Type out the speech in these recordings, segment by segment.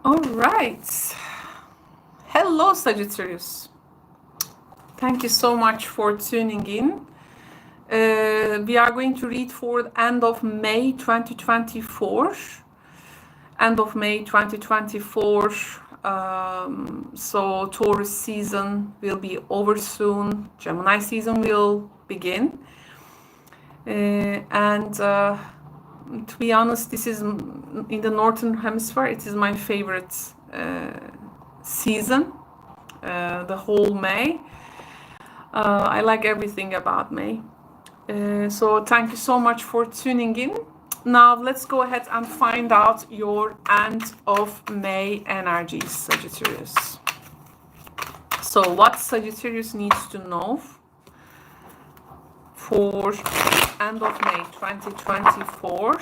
All right. Hello, Sagittarius. Thank you so much for tuning in. We are going to read for the end of May 2024. End of May 2024. So Taurus season will be over soon. Gemini season will begin. To be honest, this is in the Northern Hemisphere. It is my favorite season, the whole May. I like everything about May. So thank you so much for tuning in. Now let's go ahead and find out your end of May energies, Sagittarius. So what Sagittarius needs to know for end of May 2024.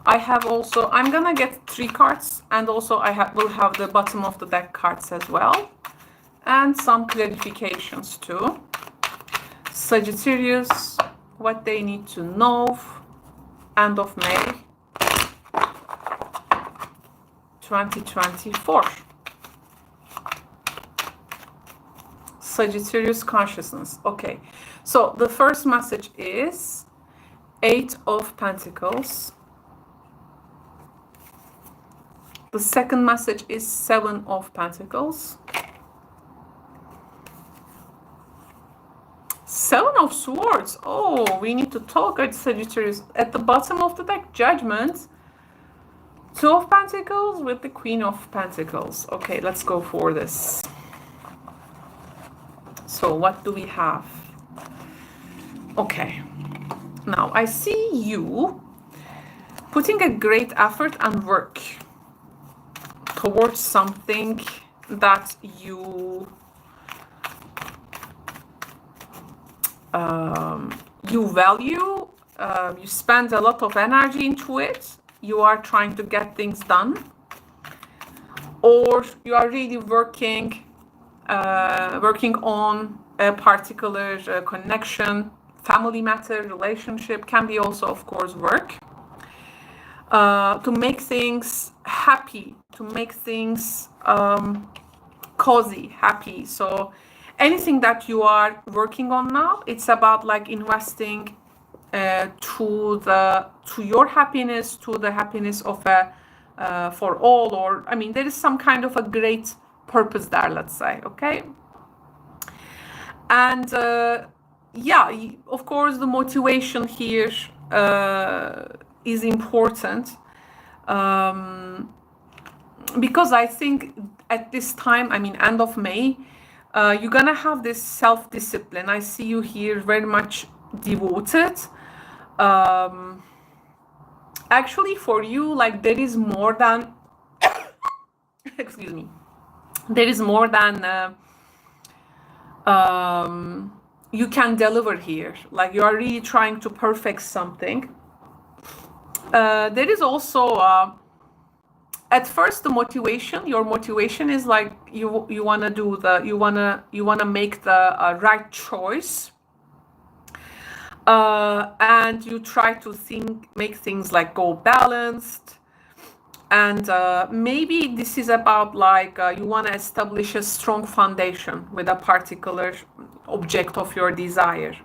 I'm gonna get 3 cards, and also will have the bottom of the deck cards as well, and some clarifications too. Sagittarius, what they need to know end of May 2024. Sagittarius consciousness. Okay, so the first message is 8 of Pentacles. The second message is 7 of Pentacles. 7 of Swords. Oh, we need to talk at Sagittarius. At the bottom of the deck, Judgment. 2 of Pentacles with the Queen of Pentacles. Okay, let's go for this. So what do we have? Okay, now I see you putting a great effort and work towards something that you value. You spend a lot of energy into it. You are trying to get things done, or you are really working on a particular connection, family matter, relationship, can be also, of course, work, to make things happy, to make things cozy, happy. So anything that you are working on now, it's about like investing to your happiness, to the happiness of for all, or I mean, there is some kind of a great purpose there, let's say. Okay, and yeah, of course the motivation here is important, because I think at this time, I mean end of May, you're gonna have this self-discipline. I see you here very much devoted. Actually for you, like there is more than excuse me, there is more than you can deliver here. Like you are really trying to perfect something. There is also at first the motivation, your motivation is like you want to do you want to make the right choice, and you try to make things like go balanced. And maybe this is about like you want to establish a strong foundation with a particular object of your desire.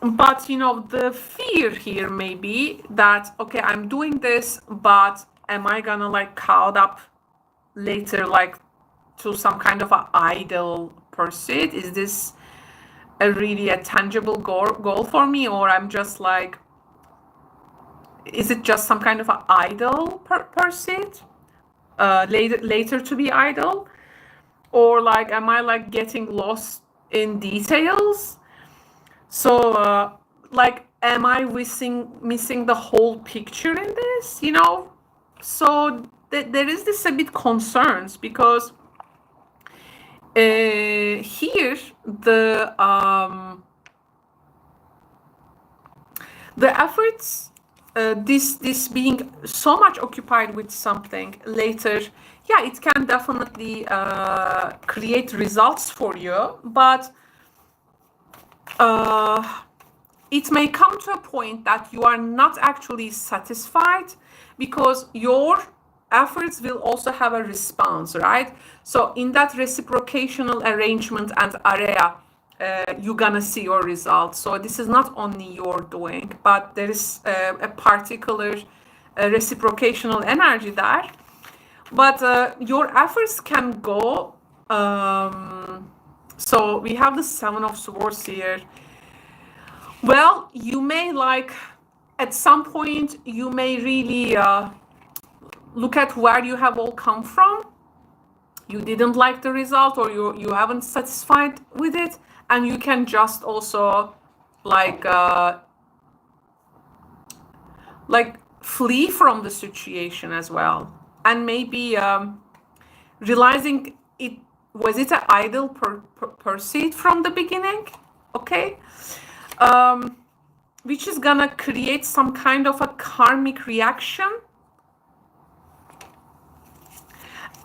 But you know, the fear here may be that, okay, I'm doing this, but am I gonna like caught up later like to some kind of an idle pursuit? Is this really a tangible goal for me, or I'm just like, is it just some kind of an idle pursuit, later to be idle? Or like, am I like getting lost in details? So like, am I missing the whole picture in this, you know? So there is this a bit concerns, because here the efforts, this being so much occupied with something later, yeah, it can definitely create results for you, but it may come to a point that you are not actually satisfied, because your efforts will also have a response, right? So in that reciprocational arrangement and area, you're gonna see your results. So this is not only your doing, but there is a particular reciprocational energy there. But your efforts can go. So we have the Seven of Swords here. Well, you may like, at some point, you may really look at where you have all come from. You didn't like the result, or you haven't satisfied with it, and you can just also like flee from the situation as well, and maybe realizing was it an idle pursuit from the beginning, okay, which is gonna create some kind of a karmic reaction.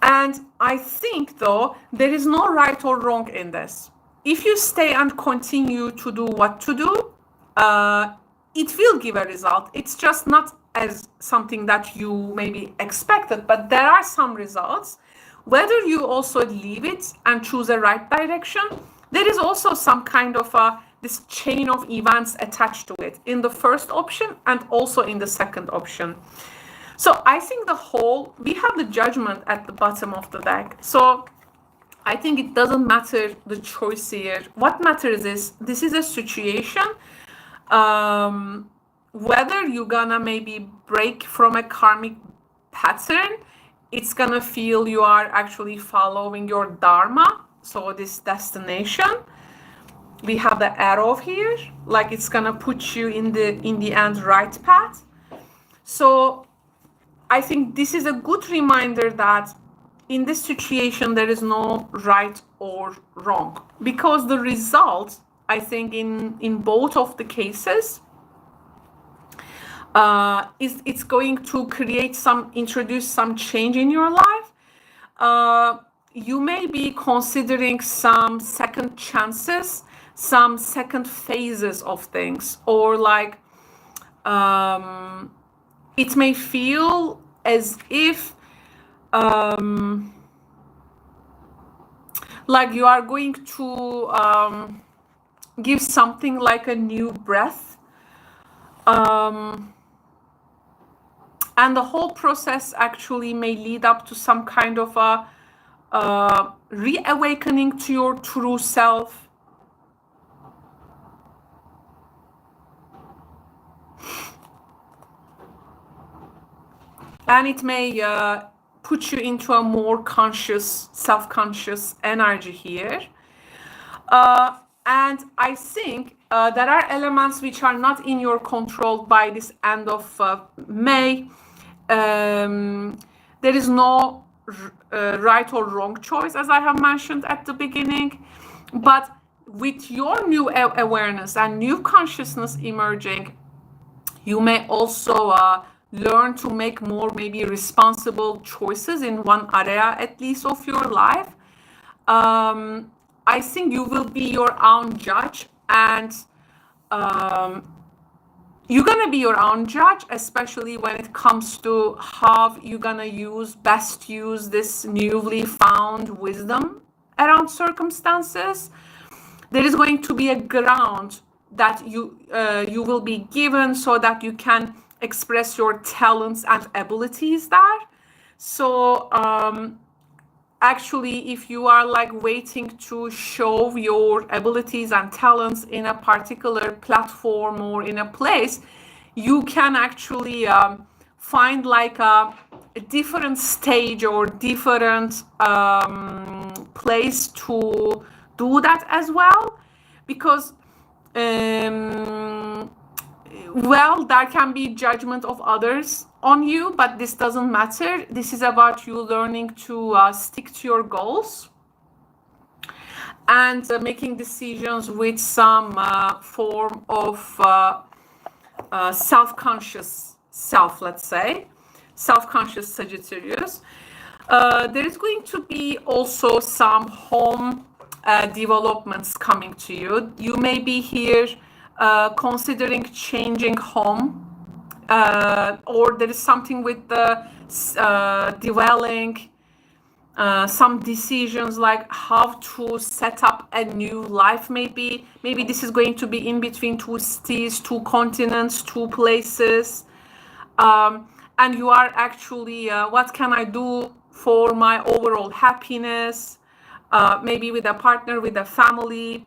And I think, though, there is no right or wrong in this. If you stay and continue to do what to do, it will give a result. It's just not as something that you maybe expected, but there are some results. Whether you also leave it and choose a right direction, there is also some kind of this chain of events attached to it in the first option and also in the second option. So I think we have the Judgment at the bottom of the deck. So I think it doesn't matter the choice here. What matters is this is a situation. Whether you're gonna maybe break from a karmic pattern, it's gonna feel you are actually following your dharma. So this destination. We have the arrow here, like it's gonna put you in the end right path. So I think this is a good reminder that in this situation, there is no right or wrong, because the result, I think in both of the cases, it's going to introduce some change in your life. You may be considering some second chances, some second phases of things, or like, it may feel as if like you are going to give something like a new breath, and the whole process actually may lead up to some kind of a reawakening to your true self. And it may put you into a more conscious, self-conscious energy here. And I think there are elements which are not in your control by this end of May. There is no right or wrong choice, as I have mentioned at the beginning. But with your new awareness and new consciousness emerging, you may also learn to make more maybe responsible choices in one area at least of your life. I think you will be your own judge, and you're gonna be your own judge, especially when it comes to how you're gonna best use this newly found wisdom around circumstances. There is going to be a ground that you will be given so that you can express your talents and abilities there. So actually, if you are like waiting to show your abilities and talents in a particular platform or in a place, you can actually find like a different stage or different place to do that as well. Because well, there can be judgment of others on you, but this doesn't matter. This is about you learning to stick to your goals and making decisions with some form of self-conscious self, let's say, self-conscious Sagittarius. There is going to be also some home developments coming to you. You may be here considering changing home, or there is something with the dwelling, some decisions like how to set up a new life. Maybe this is going to be in between two cities, two continents, two places, and you are actually what can I do for my overall happiness, maybe with a partner, with a family.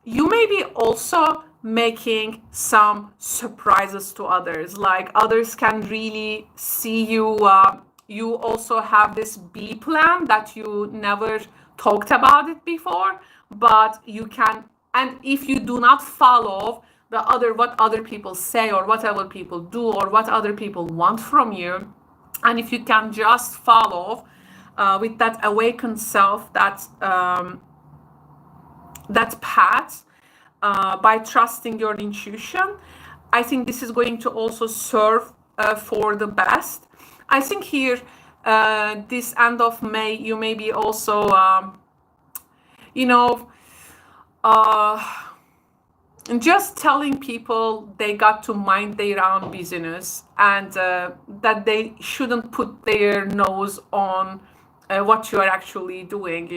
You may be also making some surprises to others, like others can really see you. You also have this B plan that you never talked about it before, but you can, and if you do not follow what other people say or what other people do or what other people want from you, and if you can just follow with that awakened self, that path, by trusting your intuition, I think this is going to also serve for the best. I think here, this end of May, you may be also, just telling people they got to mind their own business, and that they shouldn't put their nose on what you are actually doing,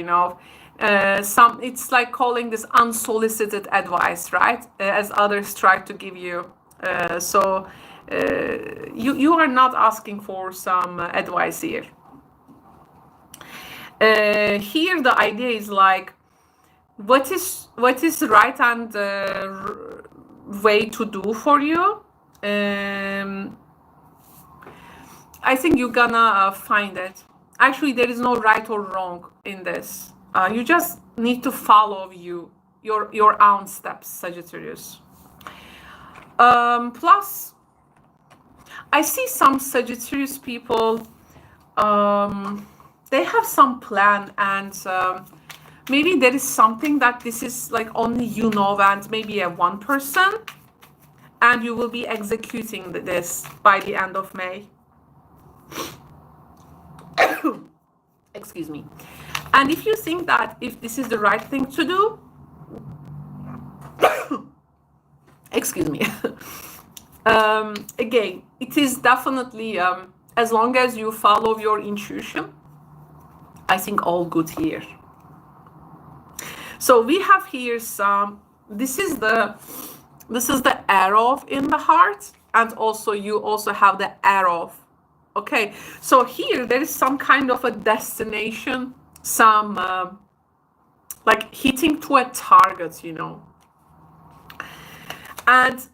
it's like calling this unsolicited advice, right? As others try to give you. You are not asking for some advice here. Here the idea is like, what is right and way to do for you. I think you're gonna find it. Actually, there is no right or wrong in this. You just need to follow your own steps, Sagittarius. Plus, I see some Sagittarius people, they have some plan, and maybe there is something that this is like only and maybe a one person, and you will be executing this by the end of May. Excuse me. And if you think that if this is the right thing to do, excuse me. Again, it is definitely, as long as you follow your intuition, I think all good here. So we have here some, this is the arrow in the heart, and also you also have the arrow. Okay, so here there is some kind of a destination, some like hitting to a target, and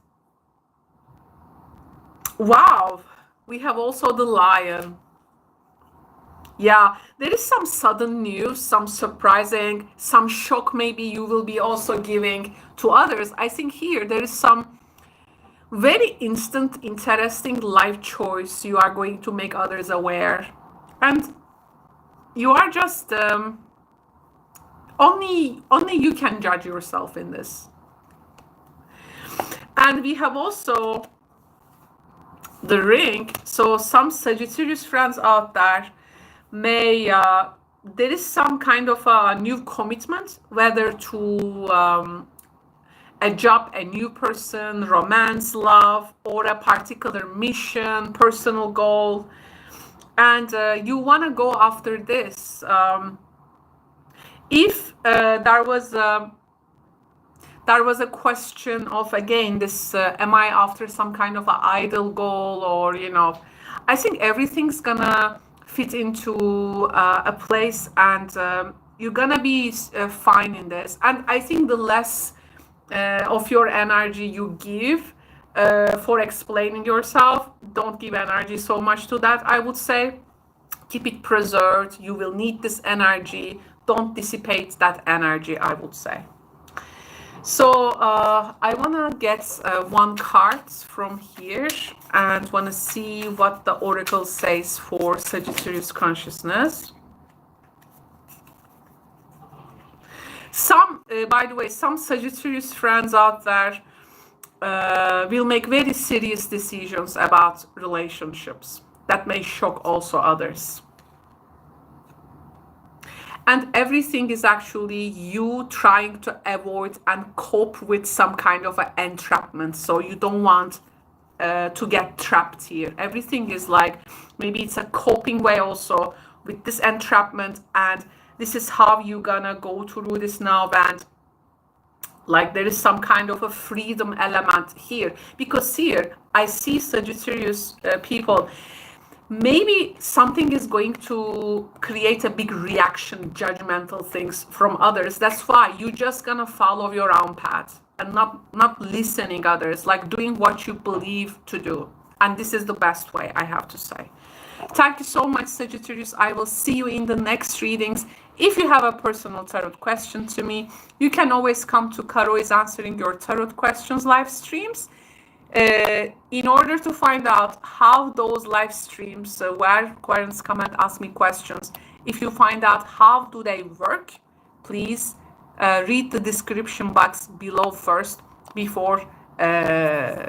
wow, we have also the lion. Yeah, there is some sudden news, some surprising, some shock maybe you will be also giving to others. I think here there is some very instant, interesting life choice you are going to make others aware. And you are just, only you can judge yourself in this. And we have also the ring. So some Sagittarius friends out there may, there is some kind of a new commitment, whether to a job, a new person, romance, love, or a particular mission, personal goal, and you want to go after this. If there was a question of, again, this, am I after some kind of an ideal goal, or, I think everything's gonna fit into a place, and you're gonna be fine in this. And I think the less of your energy you give for explaining yourself, don't give energy so much to that, I would say. Keep it preserved. You will need this energy. Don't dissipate that energy, I would say. So I want to get one card from here and want to see what the oracle says for Sagittarius consciousness. Some, by the way, some Sagittarius friends out there will make very serious decisions about relationships that may shock also others. And everything is actually you trying to avoid and cope with some kind of an entrapment. So you don't want to get trapped here. Everything is like, maybe it's a coping way also with this entrapment, and this is how you're gonna go through this now. And like there is some kind of a freedom element here, because here I see Sagittarius people, maybe something is going to create a big reaction, judgmental things from others. That's why you're just gonna follow your own path and not listening others, like doing what you believe to do. And this is the best way, I have to say. Thank you so much, Sagittarius. I will see you in the next readings. If you have a personal tarot question to me, you can always come to Caro is Answering Your Tarot Questions live streams. In order to find out how those live streams, where Aquarians come and ask me questions, if you find out how do they work, please read the description box below first before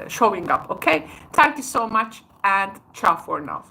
showing up. Okay, thank you so much, and ciao for now.